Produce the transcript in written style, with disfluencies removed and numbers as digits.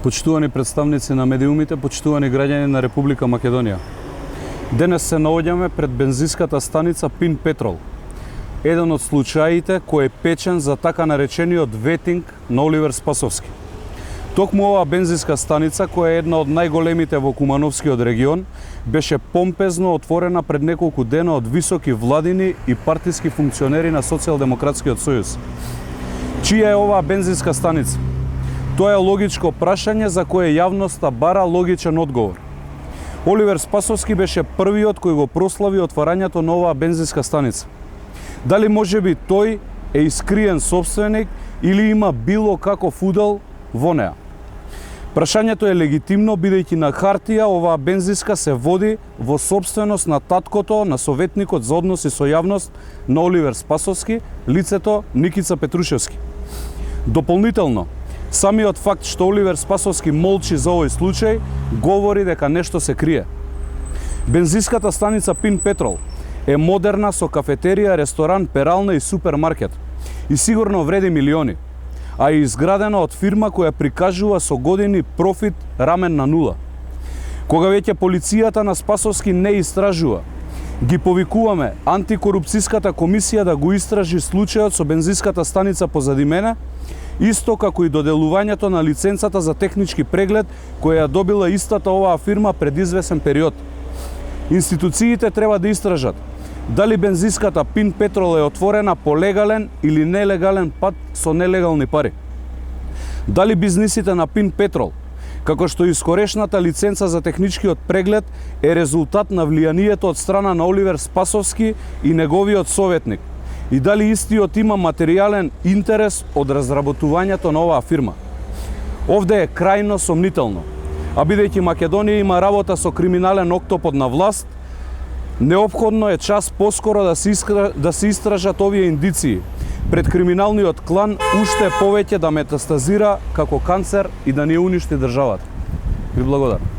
Почитувани представници на медиумите, почитувани граѓани на Република Македонија. Денес се наоѓаме пред бензинската станица Пин Петрол. Еден од случаите кој е печен за така наречениот ветинг на Оливер Спасовски. Токму оваа бензинска станица, која е една од најголемите во Кумановскиот регион, беше помпезно отворена пред неколку дена од високи владини и партиски функционери на Социјалдемократскиот сојуз. Чија е оваа бензинска станица? Тоа е логичко прашање за кое јавноста бара логичен одговор. Оливер Спасовски беше првиот кој го прослави отварањето на оваа бензинска станица. Дали можеби тој е искриен собственик или има било каков удел во неа? Прашањето е легитимно, бидејќи на хартија оваа бензинска се води во собственост на таткото на советникот за односи со јавност на Оливер Спасовски, лицето Никица Петрушевски. Дополнително, самиот факт што Оливер Спасовски молчи за овој случај говори дека нешто се крие. Бензинската станица Пин Петрол е модерна со кафетерија, ресторан, перална и супермаркет и сигурно вреди милиони, а е изградена од фирма која прикажува со години профит рамен на нула. Кога веќе полицијата на Спасовски не истражува, ги повикуваме антикорупцијската комисија да го истражи случајот со бензинската станица позади мене, исто како и доделувањето на лиценцата за технички преглед која ја добила истата оваа фирма пред извесен период. Институциите треба да истражат дали бензинската Пин Петрол е отворена по легален или нелегален пат со нелегални пари. Дали бизнисите на Пин Петрол, како што и скорешната лиценца за техничкиот преглед, е резултат на влијанието од страна на Оливер Спасовски и неговиот советник, и дали истиот има материјален интерес од разработувањето на оваа фирма. Овде е крајно сомнително, а бидејќи Македонија има работа со криминален октопод на власт, неопходно е час поскоро да се истражат овие индиции пред криминалниот клан уште повеќе да метастазира како канцер и да ни уништи државата. Ви благодарам.